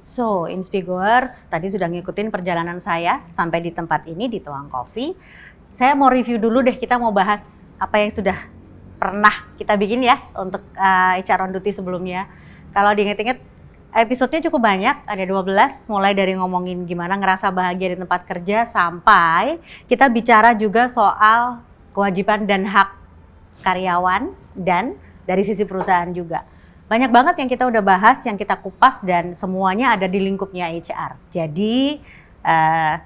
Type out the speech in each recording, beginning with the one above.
So, Inspigoers, tadi sudah ngikutin perjalanan saya sampai di tempat ini, di Tuang Coffee. Saya mau review dulu deh, kita mau bahas apa yang sudah pernah kita bikin ya untuk HR on Duty sebelumnya. Kalau diinget-inget, episodenya cukup banyak, ada 12, mulai dari ngomongin gimana ngerasa bahagia di tempat kerja, sampai kita bicara juga soal kewajiban dan hak karyawan, dan dari sisi perusahaan juga. Banyak banget yang kita udah bahas, yang kita kupas, dan semuanya ada di lingkupnya HR. Jadi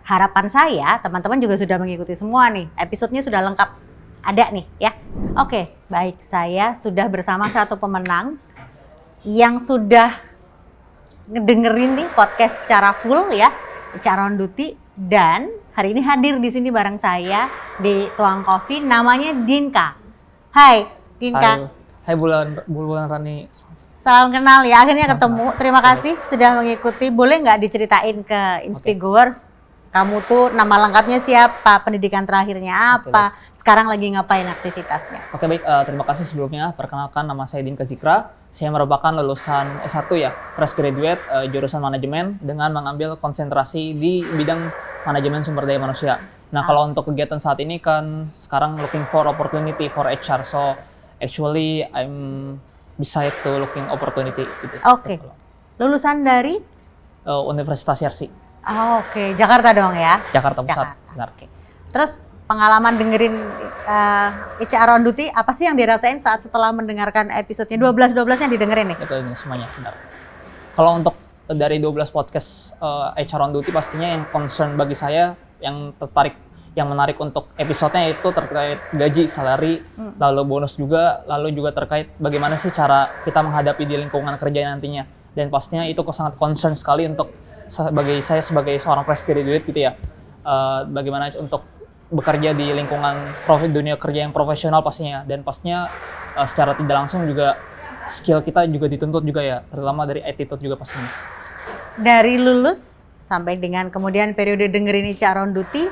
harapan saya, teman-teman juga sudah mengikuti semua nih, episodenya sudah lengkap, ada nih ya. Oke, baik, saya sudah bersama satu pemenang yang sudah ngedengerin nih podcast secara full ya, HR on Duty, dan hari ini hadir di sini bareng saya di Tuang Coffee, namanya Dinka. Hai Dinka. Hai Bulan Rani. Salam kenal ya, akhirnya ketemu. Terima kasih sudah mengikuti. Boleh nggak diceritain ke Inspigoers, kamu tuh nama lengkapnya siapa, pendidikan terakhirnya apa, sekarang lagi ngapain aktivitasnya? Oke, baik, terima kasih sebelumnya. Perkenalkan, nama saya Dinka Zikra. Saya merupakan lulusan S1 ya, fresh graduate, jurusan manajemen dengan mengambil konsentrasi di bidang manajemen sumber daya manusia. Nah, kalau untuk kegiatan saat ini kan sekarang looking for opportunity for HR. So, actually I'm beside to looking opportunity gitu. Oke. Lulusan dari? Universitas Yarsi. Oke. Jakarta dong ya? Jakarta Pusat. Jakarta. Oke. Terus pengalaman dengerin HR on Duty, apa sih yang dirasain saat setelah mendengarkan episodenya? 12-12 yang didengerin nih? Betul, ini semuanya, benar. Kalau untuk dari 12 podcast HR on Duty, pastinya yang concern bagi saya, yang menarik untuk episodenya itu terkait gaji, salary, lalu bonus juga, lalu juga terkait bagaimana sih cara kita menghadapi di lingkungan kerja nantinya. Dan pastinya itu sangat concern sekali untuk bagi saya sebagai seorang fresh graduate gitu ya. Bagaimana untuk bekerja di lingkungan dunia kerja yang profesional pastinya. Dan pastinya secara tidak langsung juga skill kita juga dituntut juga ya, terutama dari attitude juga pastinya. Dari lulus sampai dengan kemudian periode dengerin HR on Duty,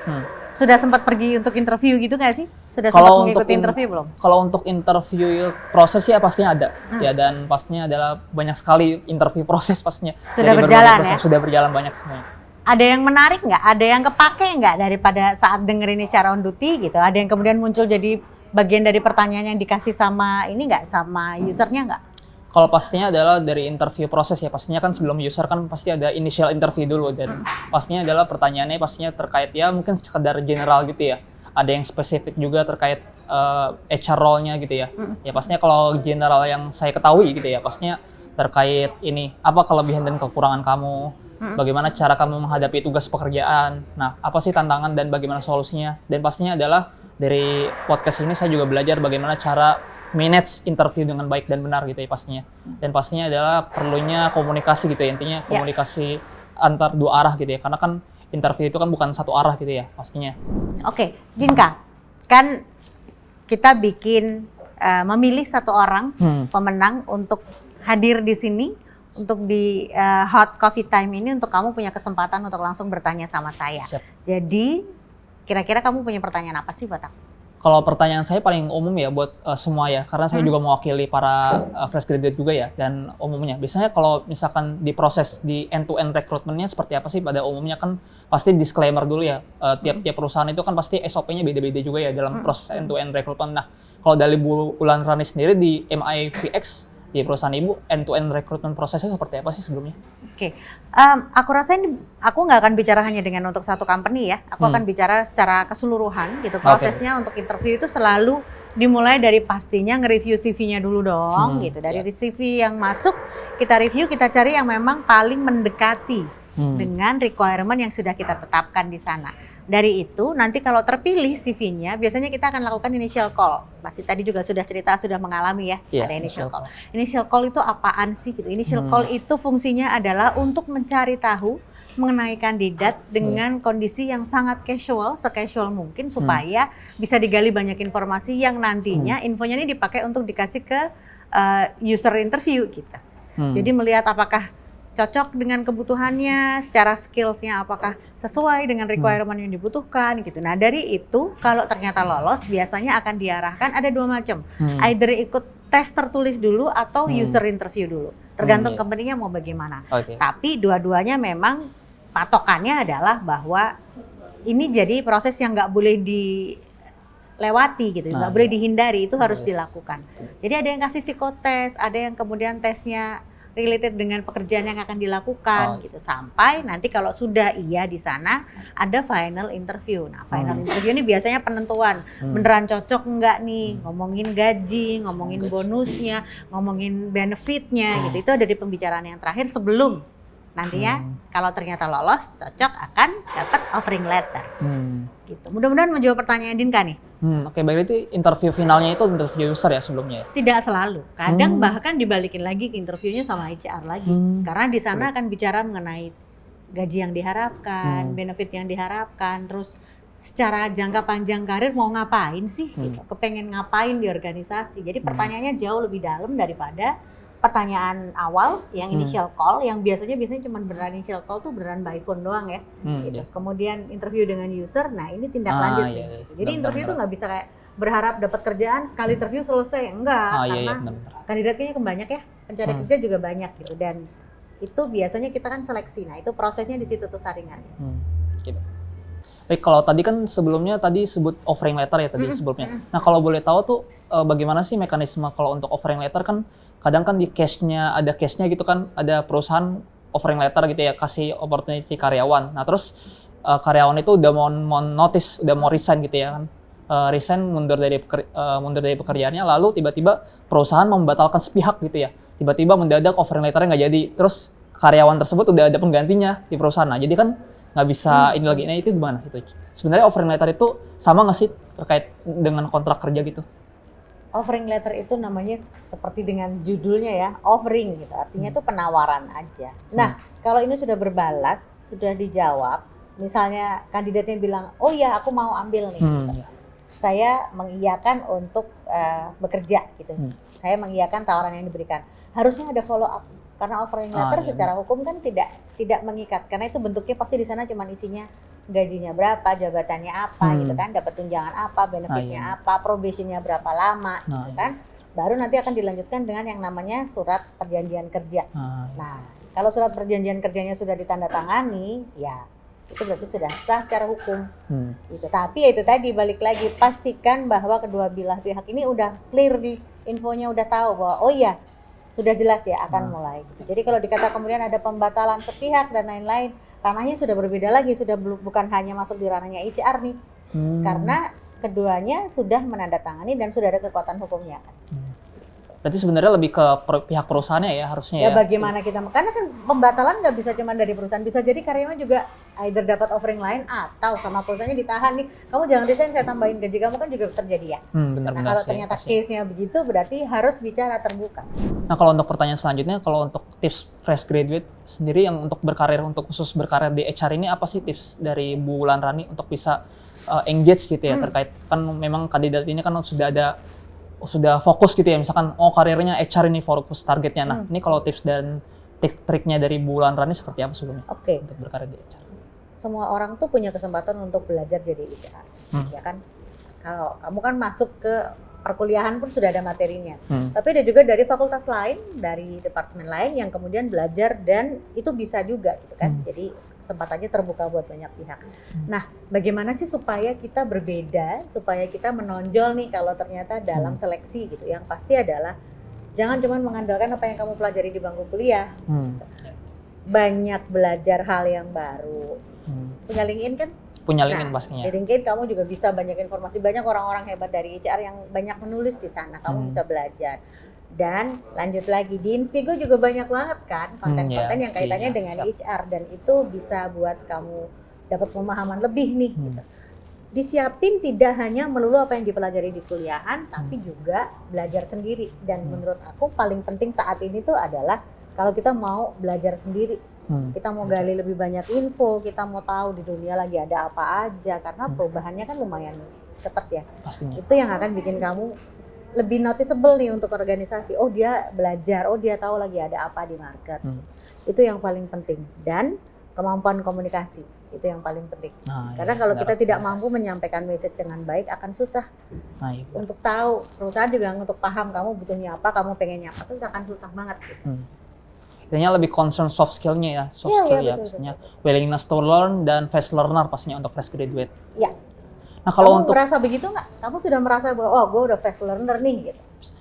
sudah sempat pergi untuk interview gitu nggak sih? Sudah sempat mengikuti interview belum? Kalau untuk interview proses ya pastinya ada, ya, dan pastinya adalah banyak sekali interview proses pastinya. Sudah berjalan ya? Sudah berjalan banyak semuanya. Ada yang menarik nggak? Ada yang kepake nggak daripada saat dengerin HR on Duty gitu? Ada yang kemudian muncul jadi bagian dari pertanyaan yang dikasih sama ini nggak, sama usernya nggak? Kalau pastinya adalah dari interview proses ya, pastinya kan sebelum user kan pasti ada initial interview dulu, dan pastinya adalah pertanyaannya pastinya terkait ya mungkin sekedar general gitu ya. Ada yang spesifik juga terkait HR role-nya gitu ya. Ya pastinya kalau general yang saya ketahui gitu ya, pastinya terkait ini, apa kelebihan dan kekurangan kamu, bagaimana cara kamu menghadapi tugas pekerjaan, nah apa sih tantangan dan bagaimana solusinya. Dan pastinya adalah dari podcast ini saya juga belajar bagaimana cara manage interview dengan baik dan benar gitu ya pastinya. Dan pastinya adalah perlunya komunikasi gitu ya, intinya komunikasi antar dua arah gitu ya, karena kan interview itu kan bukan satu arah gitu ya pastinya. Oke, Dinka, kan kita bikin memilih satu orang pemenang untuk hadir di sini, untuk di Hot Coffee Time ini, untuk kamu punya kesempatan untuk langsung bertanya sama saya. Siap. Jadi kira-kira kamu punya pertanyaan apa sih buat aku? Kalau pertanyaan saya paling umum ya buat semua ya, karena saya juga mewakili para fresh graduate juga ya, dan umumnya. Biasanya kalau misalkan di proses di end-to-end rekrutmennya seperti apa sih pada umumnya, kan pasti disclaimer dulu ya, tiap perusahaan itu kan pasti SOP-nya beda-beda juga ya dalam proses end-to-end rekrutmen. Nah, kalau dari Bulan Rani sendiri di MIVX, di perusahaan ibu, end-to-end rekrutmen prosesnya seperti apa sih sebelumnya? Oke, aku rasa ini, aku nggak akan bicara hanya dengan untuk satu company ya, aku akan bicara secara keseluruhan gitu. Prosesnya untuk interview itu selalu dimulai dari pastinya nge-review CV-nya dulu dong gitu. Dari CV yang masuk, kita review, kita cari yang memang paling mendekati dengan requirement yang sudah kita tetapkan di sana. Dari itu, nanti kalau terpilih CV-nya, biasanya kita akan lakukan initial call. Pasti tadi juga sudah cerita, sudah mengalami ya, ada initial call. Initial call itu apaan sih? Gitu. Initial call itu fungsinya adalah untuk mencari tahu mengenai kandidat dengan kondisi yang sangat casual, se-casual mungkin, supaya bisa digali banyak informasi yang nantinya infonya ini dipakai untuk dikasih ke user interview kita. Jadi melihat apakah cocok dengan kebutuhannya, secara skillsnya apakah sesuai dengan requirement yang dibutuhkan gitu. Nah dari itu kalau ternyata lolos biasanya akan diarahkan ada dua macam, either ikut tes tertulis dulu atau user interview dulu. Tergantung iya. company-nya mau bagaimana. Oke. Tapi dua-duanya memang patokannya adalah bahwa ini jadi proses yang nggak boleh dilewati gitu, nggak boleh Iya. dihindari, itu harus Iya. dilakukan. Jadi ada yang kasih psikotes, ada yang kemudian tesnya related dengan pekerjaan yang akan dilakukan gitu, sampai nanti kalau sudah iya di sana ada final interview. Nah, final interview ini biasanya penentuan beneran cocok nggak nih, ngomongin gaji, ngomongin bonusnya, ngomongin benefitnya gitu. Itu ada di pembicaraan yang terakhir sebelum nantinya kalau ternyata lolos cocok akan dapat offering letter gitu. Mudah-mudahan menjawab pertanyaan Dinka nih. Oke, berarti interview finalnya itu interview user ya sebelumnya? Tidak selalu, kadang bahkan dibalikin lagi ke interviewnya sama HR lagi, karena di sana akan bicara mengenai gaji yang diharapkan, benefit yang diharapkan, terus secara jangka panjang karir mau ngapain sih, gitu. Kepengen ngapain di organisasi. Jadi pertanyaannya jauh lebih dalam daripada pertanyaan awal yang initial call, yang biasanya cuma beneran initial call tuh beneran by phone doang ya. Gitu. Kemudian interview dengan user, nah ini tindak lanjut nih. Gitu. Jadi interview tuh nggak bisa kayak berharap dapat kerjaan sekali interview selesai, enggak, karena kandidatnya banyak ya, pencari kerja juga banyak gitu, dan itu biasanya kita kan seleksi. Nah itu prosesnya di situ tuh saringan. Gitu. Baik, kalau tadi kan sebelumnya tadi sebut offering letter ya tadi sebelumnya. Nah kalau boleh tahu tuh bagaimana sih mekanisme kalau untuk offering letter, kan kadang kan di case-nya ada case-nya gitu kan, ada perusahaan offering letter gitu ya, kasih opportunity karyawan. Nah terus karyawan itu udah mau notice, udah mau resign gitu ya kan, resign mundur dari pekerjaannya, lalu tiba-tiba perusahaan membatalkan sepihak gitu ya, tiba-tiba mendadak offering letternya nggak jadi, terus karyawan tersebut udah ada penggantinya di perusahaan. Nah jadi kan nggak bisa ini lagi. Nah itu gimana itu? Sebenarnya offering letter itu sama nggak sih terkait dengan kontrak kerja gitu? Offering letter itu namanya seperti dengan judulnya ya, offering gitu. Artinya itu penawaran aja. Nah, kalau ini sudah berbalas, sudah dijawab, misalnya kandidatnya bilang, "Oh ya, aku mau ambil nih." Gitu. Saya mengiyakan untuk bekerja gitu. Saya mengiyakan tawaran yang diberikan. Harusnya ada follow up. Karena offering letter secara hukum kan tidak mengikat, karena itu bentuknya pasti di sana cuma isinya gajinya berapa, jabatannya apa gitu kan, dapat tunjangan apa, benefitnya apa, probationnya berapa lama gitu kan. Baru nanti akan dilanjutkan dengan yang namanya surat perjanjian kerja. Nah, kalau surat perjanjian kerjanya sudah ditandatangani, ya itu berarti sudah sah secara hukum. Gitu. Tapi ya itu tadi balik lagi, pastikan bahwa kedua belah pihak ini udah clear di infonya, udah tahu bahwa oh iya sudah jelas ya akan mulai. Jadi kalau dikata kemudian ada pembatalan sepihak dan lain-lain, ranahnya sudah berbeda lagi, sudah bukan hanya masuk di ranahnya HR nih, karena keduanya sudah menandatangani dan sudah ada kekuatan hukumnya. Berarti sebenarnya lebih ke pihak perusahaannya ya harusnya ya. Ya bagaimana kita, karena kan pembatalan nggak bisa cuma dari perusahaan, bisa jadi karyawan juga either dapat offering lain atau sama perusahaannya ditahan nih, kamu jangan resign, saya tambahin gaji kamu, kan juga terjadi ya. Nah kalau ternyata case-nya begitu berarti harus bicara terbuka. Nah kalau untuk pertanyaan selanjutnya, kalau untuk tips fresh graduate sendiri yang untuk berkarir, untuk khusus berkarir di HR ini, apa sih tips dari Bu Wulanrani untuk bisa engage gitu ya terkait, kan memang kandidat ini kan sudah fokus gitu ya, misalkan karirnya HR ini fokus targetnya. Nah ini kalau tips dan triknya dari Bu Wulanrani seperti apa sebelumnya untuk berkarir di HR? Semua orang tuh punya kesempatan untuk belajar jadi HR, ya kan? Kalau kamu kan masuk ke perkuliahan pun sudah ada materinya, tapi ada juga dari fakultas lain, dari departemen lain yang kemudian belajar dan itu bisa juga gitu kan. Jadi kesempatannya terbuka buat banyak pihak. Nah, bagaimana sih supaya kita berbeda, supaya kita menonjol nih kalau ternyata dalam seleksi gitu. Yang pasti adalah jangan cuma mengandalkan apa yang kamu pelajari di bangku kuliah. Banyak belajar hal yang baru. Punya LinkedIn kan? Punya LinkedIn pastinya. Di LinkedIn kamu juga bisa banyak informasi, banyak orang-orang hebat dari HR yang banyak menulis di sana, kamu bisa belajar. Dan lanjut lagi, di Inspigo juga banyak banget kan konten-konten yang kaitannya dengan HR, dan itu bisa buat kamu dapat pemahaman lebih nih gitu. Disiapin tidak hanya melulu apa yang dipelajari di kuliahan, tapi juga belajar sendiri. Dan menurut aku paling penting saat ini tuh adalah kalau kita mau belajar sendiri, kita mau gali lebih banyak info, kita mau tahu di dunia lagi ada apa aja, karena perubahannya kan lumayan cepat ya. Pastinya. Itu yang akan bikin kamu lebih noticeable nih untuk organisasi. Oh dia belajar, oh dia tahu lagi ada apa di market. Itu yang paling penting. Dan kemampuan komunikasi, itu yang paling penting. Karena kalau kita tidak mampu menyampaikan message dengan baik, akan susah untuk tahu, perusahaan juga untuk paham kamu butuhnya apa, kamu pengennya apa, itu akan susah banget gitu. Artinya lebih concern soft skill-nya ya, soft skill ya betul, pastinya. Willingness to learn dan fast learner pastinya untuk fresh graduate. Iya. Nah kalau Kamu untuk merasa begitu nggak? Kamu sudah merasa bahwa oh gue udah fast learner nih gitu?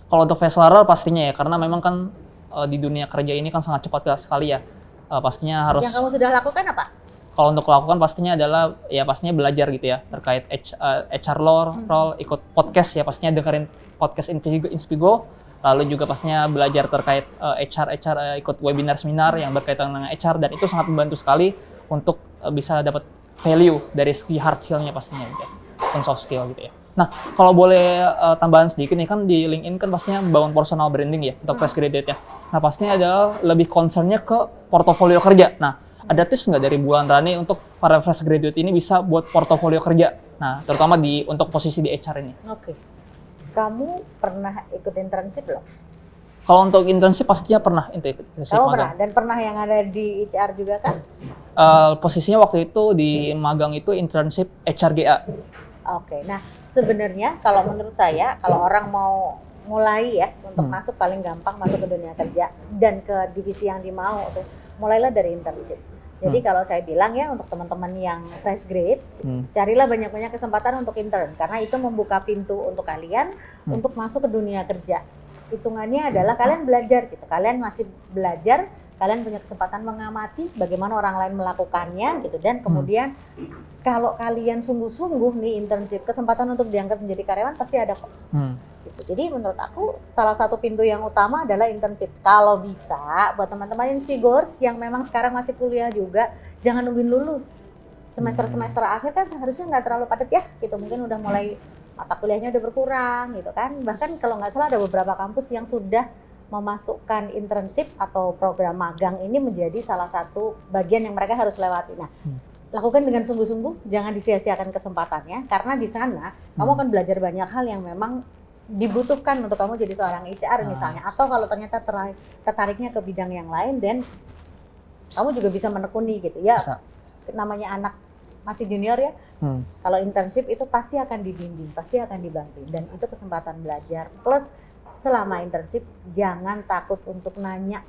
kalau untuk fast learner pastinya ya, karena memang kan di dunia kerja ini kan sangat cepat sekali ya. Pastinya harus. Yang kamu sudah lakukan apa? Kalau untuk lakukan pastinya adalah ya pastinya belajar gitu ya terkait HR role, ikut podcast ya pastinya dengerin podcast Inspigo. Lalu juga pastinya belajar terkait HR, ikut webinar-seminar yang berkaitan dengan HR, dan itu sangat membantu sekali untuk bisa dapat value dari segi hard skill-nya pastinya gitu ya, dan soft skill gitu ya. Nah, kalau boleh tambahan sedikit nih, kan di LinkedIn kan pastinya membangun personal branding ya untuk fresh graduate ya. Nah, pastinya adalah lebih concern-nya ke portofolio kerja. Nah, ada tips nggak dari Bu Andrani untuk para fresh graduate ini bisa buat portofolio kerja? Nah, terutama untuk posisi di HR ini. Oke. Kamu pernah ikut internship belum? Kalau untuk internship pastinya pernah internship. Kamu pernah? Dan pernah yang ada di HR juga kan? Posisinya waktu itu di magang itu internship HRGA. Oke. Nah, sebenarnya kalau menurut saya, kalau orang mau mulai ya untuk masuk, paling gampang masuk ke dunia kerja dan ke divisi yang dimau tuh, mulailah dari internship. Jadi kalau saya bilang ya untuk teman-teman yang fresh graduates, carilah banyak-banyak kesempatan untuk intern karena itu membuka pintu untuk kalian untuk masuk ke dunia kerja. Hitungannya adalah kalian belajar gitu. Kalian masih belajar, kalian punya kesempatan mengamati bagaimana orang lain melakukannya gitu, dan kemudian kalau kalian sungguh-sungguh nih internship, kesempatan untuk diangkat menjadi karyawan pasti ada kok. Gitu. Jadi menurut aku salah satu pintu yang utama adalah internship. Kalau bisa buat teman-teman Inspigors yang memang sekarang masih kuliah juga, jangan nungguin lulus. Semester-semester akhir kan harusnya nggak terlalu padat ya gitu, mungkin udah mulai mata kuliahnya udah berkurang gitu kan. Bahkan kalau nggak salah ada beberapa kampus yang sudah memasukkan internship atau program magang ini menjadi salah satu bagian yang mereka harus lewati. Nah, lakukan dengan sungguh-sungguh, jangan disia-siakan kesempatannya, karena di sana kamu akan belajar banyak hal yang memang dibutuhkan untuk kamu jadi seorang HR misalnya, atau kalau ternyata tertariknya ke bidang yang lain, dan kamu juga bisa menekuni gitu ya. Namanya anak masih junior ya, kalau internship itu pasti akan dibimbing, pasti akan dibantu, dan itu kesempatan belajar. Plus selama internship jangan takut untuk nanya.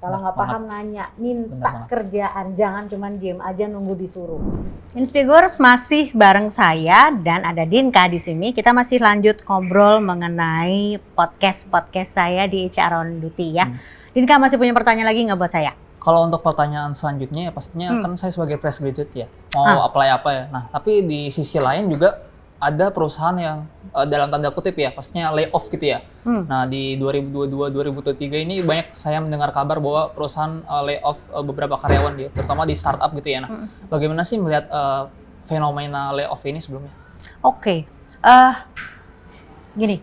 Kalau nggak paham nanya, minta kerjaan, jangan cuman diem aja nunggu disuruh. Inspigors masih bareng saya dan ada Dinka di sini. Kita masih lanjut ngobrol mengenai podcast saya di HR on Duty ya. Dinka masih punya pertanyaan lagi nggak buat saya? Kalau untuk pertanyaan selanjutnya ya pastinya kan saya sebagai fresh graduate ya mau apply apa ya. Nah tapi di sisi lain juga ada perusahaan yang dalam tanda kutip ya pastinya layoff gitu ya. Nah di 2022-2023 ini banyak saya mendengar kabar bahwa perusahaan layoff beberapa karyawan gitu, terutama di startup gitu ya. Nah bagaimana sih melihat fenomena layoff ini sebelumnya? Oke. Gini,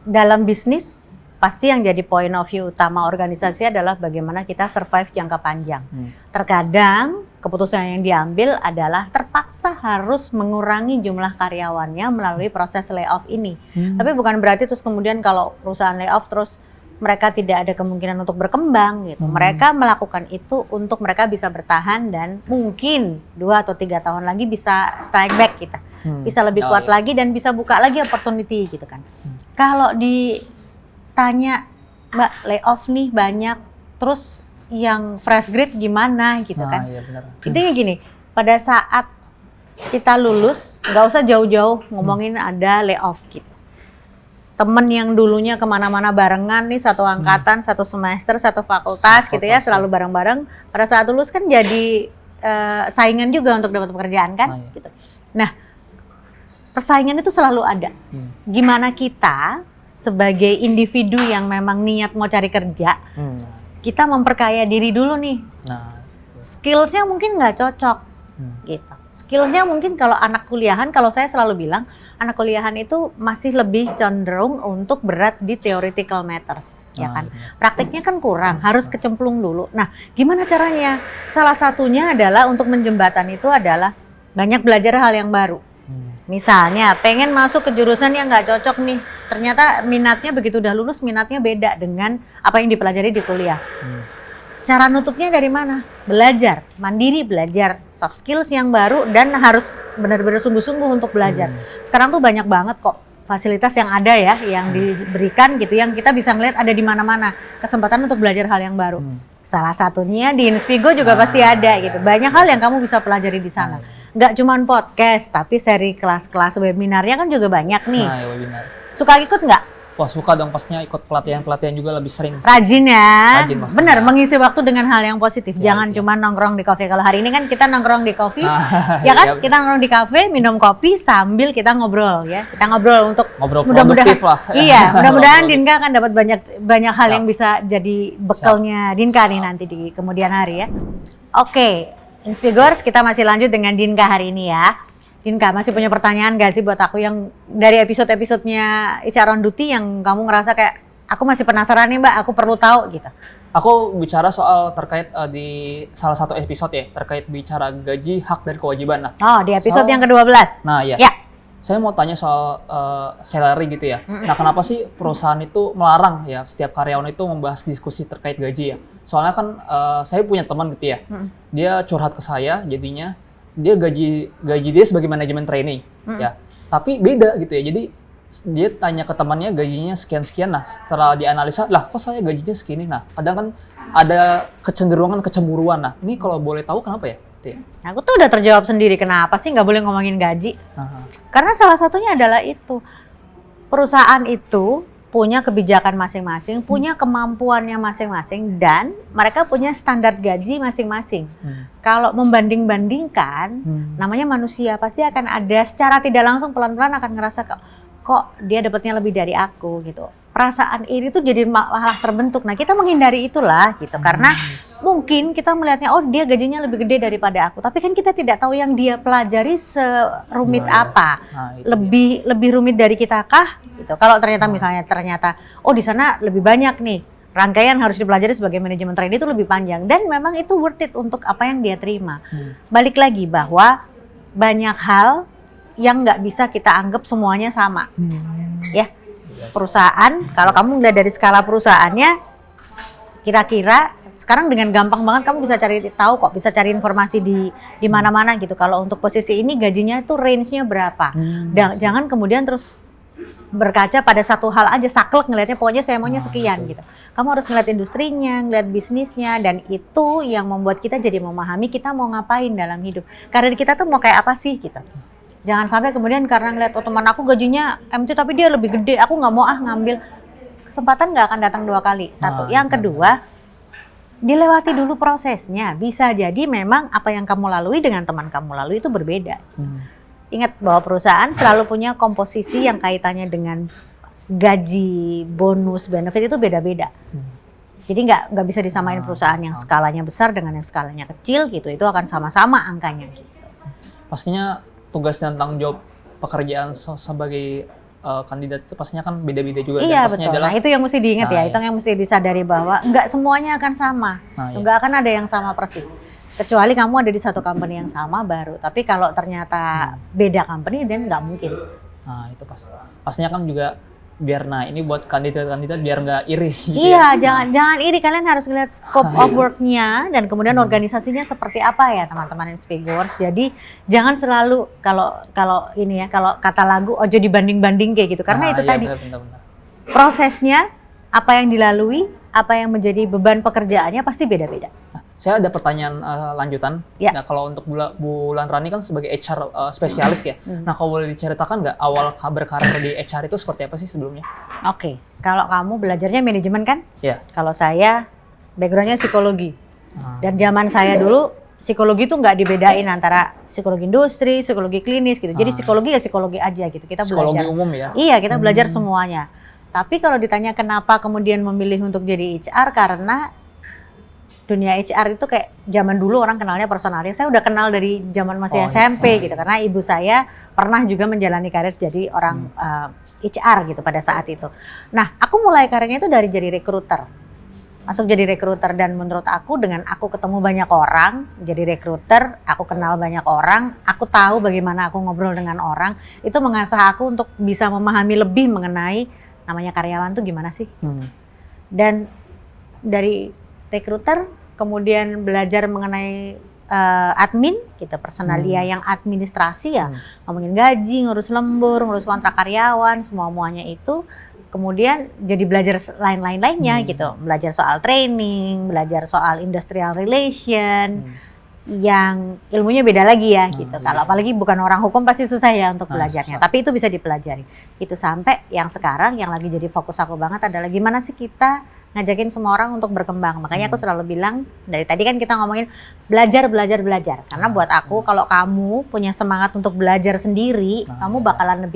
dalam bisnis pasti yang jadi point of view utama organisasi adalah bagaimana kita survive jangka panjang. Terkadang keputusan yang diambil adalah terpaksa harus mengurangi jumlah karyawannya melalui proses layoff ini. Tapi bukan berarti terus kemudian kalau perusahaan layoff terus mereka tidak ada kemungkinan untuk berkembang gitu. Mereka melakukan itu untuk mereka bisa bertahan dan mungkin 2 atau 3 tahun lagi bisa strike back kita. Bisa lebih kuat lagi dan bisa buka lagi opportunity gitu kan. Kalau ditanya, Mbak, layoff nih banyak, terus yang fresh grade gimana gitu kan. Iya benar. Intinya gini, pada saat kita lulus nggak usah jauh-jauh ngomongin ada layoff gitu. Temen yang dulunya kemana-mana barengan nih, satu angkatan, satu semester, satu fakultas gitu ya, selalu bareng-bareng, pada saat lulus kan jadi saingan juga untuk dapat pekerjaan kan gitu. Nah, persaingan itu selalu ada. Gimana kita sebagai individu yang memang niat mau cari kerja, kita memperkaya diri dulu nih. Skillsnya mungkin nggak cocok, gitu. Skillsnya mungkin kalau anak kuliahan, kalau saya selalu bilang, anak kuliahan itu masih lebih cenderung untuk berat di theoretical matters, ya kan. Prakteknya kan kurang, harus kecemplung dulu. Nah, gimana caranya? Salah satunya adalah untuk menjembatan itu adalah banyak belajar hal yang baru. Misalnya pengen masuk ke jurusan yang nggak cocok nih, ternyata minatnya begitu udah lulus minatnya beda dengan apa yang dipelajari di kuliah. Cara nutupnya dari mana? Belajar, mandiri belajar soft skills yang baru dan harus benar-benar sungguh-sungguh untuk belajar. Sekarang tuh banyak banget kok fasilitas yang ada ya, yang diberikan gitu, yang kita bisa ngeliat ada di mana-mana. Kesempatan untuk belajar hal yang baru. Salah satunya di Inspigo juga pasti ada gitu. Banyak hal yang kamu bisa pelajari di sana. Nggak cuma podcast, tapi seri kelas-kelas webinarnya kan juga banyak nih. Nah, ya webinar. Suka ikut nggak? Wah, suka dong pastinya ikut pelatihan-pelatihan juga lebih sering. Rajin ya. Rajin, maksudnya. Bener, mengisi waktu dengan hal yang positif. Ya, Jangan ya. cuma nongkrong di kafe. Kalau hari ini kan kita nongkrong di kafe, Nah, ya kan? iya. Kita nongkrong di kafe, minum kopi sambil kita ngobrol ya. Kita ngobrol untuk Ngobrol mudah-mudahan. produktif lah. Iya, mudah-mudahan Ngobrol Dinka akan dapat banyak hal Siap. yang bisa jadi bekalnya Dinka nih nanti di kemudian hari ya. Oke, Inspigors, kita masih lanjut dengan Dinka hari ini ya. Dinka, masih punya pertanyaan gak sih buat aku yang dari episode-episodenya HR on Duty yang kamu ngerasa kayak aku masih penasaran nih Mbak, aku perlu tahu gitu. Aku bicara soal terkait di salah satu episode ya, terkait bicara gaji, hak dan kewajiban. Nah, Oh, di episode So- yang ke-12. nah ya. Ya. Saya mau tanya soal salary gitu ya. Nah, kenapa sih perusahaan itu melarang ya setiap karyawan itu membahas diskusi terkait gaji ya? Soalnya kan saya punya teman gitu ya. Dia curhat ke saya, jadinya dia gaji dia sebagai manajemen trainee ya. Tapi beda gitu ya. Jadi dia tanya ke temannya gajinya sekian-sekian. Nah, setelah dianalisa, lah kok saya gajinya segini? Nah, kadang kan ada kecenderungan kecemburuan. Nah, ini kalau boleh tahu kenapa ya? Gitu ya. Aku tuh udah terjawab sendiri kenapa sih nggak boleh ngomongin gaji. Nah, Karena salah satunya adalah itu. Perusahaan itu punya kebijakan masing-masing, punya kemampuannya masing-masing, dan mereka punya standar gaji masing-masing. Kalau membanding-bandingkan, namanya manusia pasti akan ada secara tidak langsung pelan-pelan akan ngerasa kok dia dapatnya lebih dari aku gitu. Perasaan iri tuh jadi malah terbentuk. Nah, kita menghindari itulah gitu. Karena mungkin kita melihatnya oh dia gajinya lebih gede daripada aku, tapi kan kita tidak tahu yang dia pelajari serumit apa. Nah, itu Lebih rumit dari kita kah? Gitu. Kalau ternyata oh di sana lebih banyak nih. Rangkaian harus dipelajari sebagai manajemen trainee itu lebih panjang dan memang itu worth it untuk apa yang dia terima. Balik lagi bahwa banyak hal yang nggak bisa kita anggap semuanya sama. Ya. Perusahaan, kalau kamu lihat dari skala perusahaannya, kira-kira sekarang dengan gampang banget kamu bisa cari informasi di mana-mana gitu. Kalau untuk posisi ini gajinya itu range-nya berapa. Dan jangan kemudian terus berkaca pada satu hal aja, saklek ngelihatnya pokoknya saya maunya sekian gitu. Kamu harus ngeliat industrinya, ngeliat bisnisnya, dan itu yang membuat kita jadi memahami kita mau ngapain dalam hidup. Karir kita tuh mau kayak apa sih gitu. Jangan sampai kemudian karena ngeliat teman aku gajinya MT tapi dia lebih gede, aku nggak mau ngambil. Kesempatan nggak akan datang 2 kali. Satu. Yang kedua, dilewati dulu prosesnya. Bisa jadi memang apa yang kamu lalui dengan teman kamu lalui itu berbeda. Ingat bahwa perusahaan selalu punya komposisi yang kaitannya dengan gaji, bonus, benefit itu beda-beda. Jadi nggak bisa disamain perusahaan yang skalanya besar dengan yang skalanya kecil gitu. Itu akan sama-sama angkanya gitu. pastinya tugas dan tanggung jawab pekerjaan sebagai kandidat itu pastinya kan beda-beda juga. Iya dan pastinya betul. adalah, Nah itu yang mesti diingat ya. Nah, Itu yang mesti disadari bahwa nggak semuanya akan sama. Nah, iya. Nggak akan ada yang sama persis. Kecuali kamu ada di satu company yang sama baru. Tapi kalau ternyata beda company, dan nggak mungkin. Nah itu pastinya kan juga biar ini buat kandidat biar nggak iri. Gitu Iya, ya. jangan iri. Kalian harus lihat scope of work-nya dan kemudian organisasinya seperti apa ya teman-teman Inspigors. Jadi jangan selalu kalau ini ya, kalau kata lagu ojo dibanding-banding kayak gitu. Karena itu iya, tadi benar. prosesnya, apa yang dilalui, apa yang menjadi beban pekerjaannya pasti beda-beda. Saya ada pertanyaan lanjutan. Ya. Nah kalau untuk Bulan Rani kan sebagai HR spesialis ya. Nah kalau boleh diceritakan nggak awal berkarir di HR itu seperti apa sih sebelumnya? Oke, kalau kamu belajarnya manajemen kan? Ya. Kalau saya backgroundnya psikologi. Dan zaman saya dulu psikologi itu nggak dibedain antara psikologi industri, psikologi klinis gitu. Jadi psikologi ya psikologi aja gitu. Kita Psikologi belajar. umum ya. Iya, kita belajar semuanya. Tapi kalau ditanya kenapa kemudian memilih untuk jadi HR, karena dunia HR itu kayak zaman dulu orang kenalnya personalis. Saya udah kenal dari zaman masih SMP gitu. Karena ibu saya pernah juga menjalani karir jadi orang HR gitu pada saat itu. Nah, aku mulai karirnya itu dari jadi recruiter. Masuk jadi recruiter dan menurut aku dengan aku ketemu banyak orang, jadi recruiter, aku kenal banyak orang, aku tahu bagaimana aku ngobrol dengan orang, itu mengasah aku untuk bisa memahami lebih mengenai namanya karyawan tuh gimana sih. Dan dari recruiter kemudian belajar mengenai admin gitu, personalia yang administrasi ya, ngomongin gaji, ngurus lembur, ngurus kontrak karyawan, semuanya itu. Kemudian jadi belajar lainnya gitu, belajar soal training, belajar soal industrial relation, yang ilmunya beda lagi ya gitu. Kalau apalagi bukan orang hukum pasti susah ya untuk belajarnya, tapi itu bisa dipelajari. Itu sampai yang sekarang yang lagi jadi fokus aku banget adalah gimana sih kita ngajakin semua orang untuk berkembang. Makanya aku selalu bilang, dari tadi kan kita ngomongin belajar. Karena buat aku kalau kamu punya semangat untuk belajar sendiri, kamu bakalan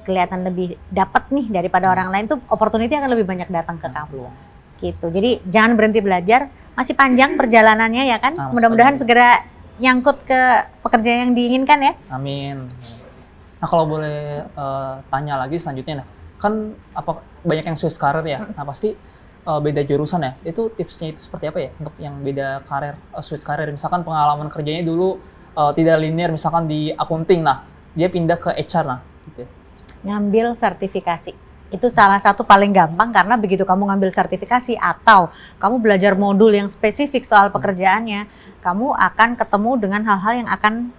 kelihatan lebih dapat nih daripada orang lain, tuh opportunity akan lebih banyak datang ke kamu. Gitu. Jadi jangan berhenti belajar, masih panjang perjalanannya ya kan. Mudah-mudahan segera nyangkut ke pekerjaan yang diinginkan ya. Amin. Nah, kalau boleh tanya lagi selanjutnya, kan banyak yang switch karir ya. Nah, pasti beda jurusan ya. Itu tipsnya itu seperti apa ya untuk yang beda karir, switch karir? Misalkan pengalaman kerjanya dulu tidak linear, misalkan di accounting, nah dia pindah ke HR, nah gitu. Ngambil sertifikasi. Itu salah satu paling gampang, karena begitu kamu ngambil sertifikasi atau kamu belajar modul yang spesifik soal pekerjaannya, kamu akan ketemu dengan hal-hal yang akan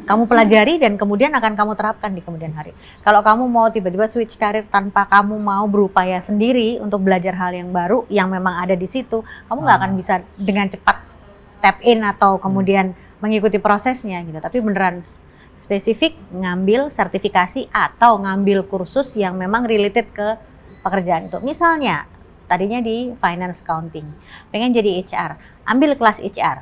kamu pelajari dan kemudian akan kamu terapkan di kemudian hari. Kalau kamu mau tiba-tiba switch karir tanpa kamu mau berupaya sendiri untuk belajar hal yang baru yang memang ada di situ, kamu nggak akan bisa dengan cepat tap in atau kemudian mengikuti prosesnya gitu. Tapi beneran spesifik ngambil sertifikasi atau ngambil kursus yang memang related ke pekerjaan itu. Misalnya tadinya di finance accounting, pengen jadi HR, ambil kelas HR,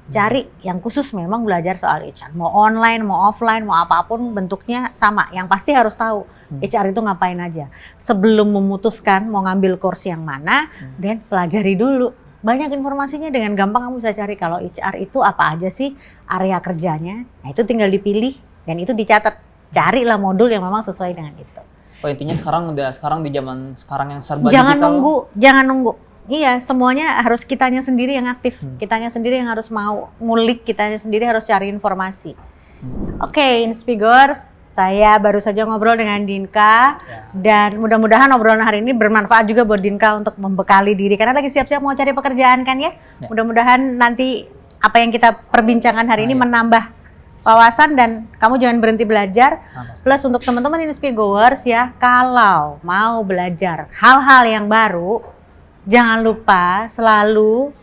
cari yang khusus memang belajar soal HR, mau online, mau offline, mau apapun bentuknya sama, yang pasti harus tahu HR itu ngapain aja. Sebelum memutuskan mau ngambil course yang mana, dan pelajari dulu. Banyak informasinya, dengan gampang kamu bisa cari kalau HR itu apa aja sih area kerjanya. Nah itu tinggal dipilih dan itu dicatat. Carilah modul yang memang sesuai dengan itu. Oh, intinya sekarang di zaman sekarang yang serba jangan digital. Jangan nunggu. Iya, semuanya harus kitanya sendiri yang aktif. Kitanya sendiri yang harus mau ngulik, kitanya sendiri harus cari informasi. Oke, Inspigors. Saya baru saja ngobrol dengan Dinka dan mudah-mudahan obrolan hari ini bermanfaat juga buat Dinka untuk membekali diri karena lagi siap-siap mau cari pekerjaan kan ya. Mudah-mudahan nanti apa yang kita perbincangkan hari ini menambah wawasan dan kamu jangan berhenti belajar. Plus untuk teman-teman Inspigoers ya, kalau mau belajar hal-hal yang baru, jangan lupa selalu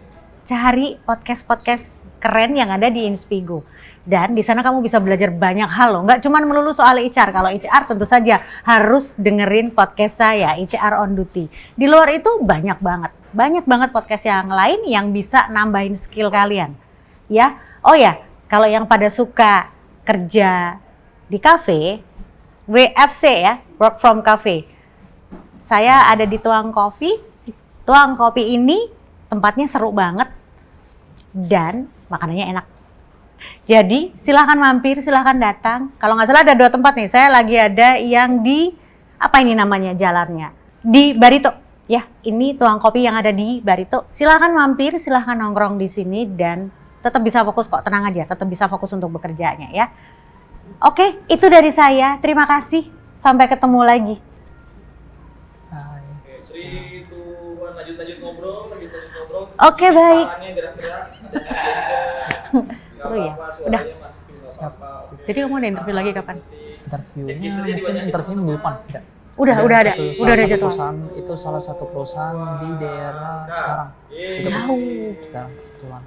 cari podcast-podcast keren yang ada di Inspigo. Dan di sana kamu bisa belajar banyak hal loh, nggak cuma melulu soal HR. Kalau HR tentu saja harus dengerin podcast saya, HR on Duty. Di luar itu banyak banget podcast yang lain yang bisa nambahin skill kalian. Ya, oh ya, kalau yang pada suka kerja di cafe, WFC ya, work from cafe. Saya ada di Tuang Coffee. Tuang Kopi ini tempatnya seru banget dan makanannya enak. Jadi silahkan mampir, silahkan datang. Kalau nggak salah ada 2 tempat nih. Saya lagi ada yang di, apa ini namanya jalannya? Di Barito. Ya, ini Tuang Kopi yang ada di Barito. Silahkan mampir, silahkan nongkrong di sini dan tetap bisa fokus kok, tenang aja. Tetap bisa fokus untuk bekerjanya ya. Oke, itu dari saya. Terima kasih. Sampai ketemu lagi. Lanjut ngobrol. Oke, baik. Seru ya? Udah. Jadi kamu ada interview lagi kapan? Interview minggu depan. Udah ada. Udah ada jadwal. Itu salah satu perusahaan di daerah Cikarang. Jauh. Cikarang.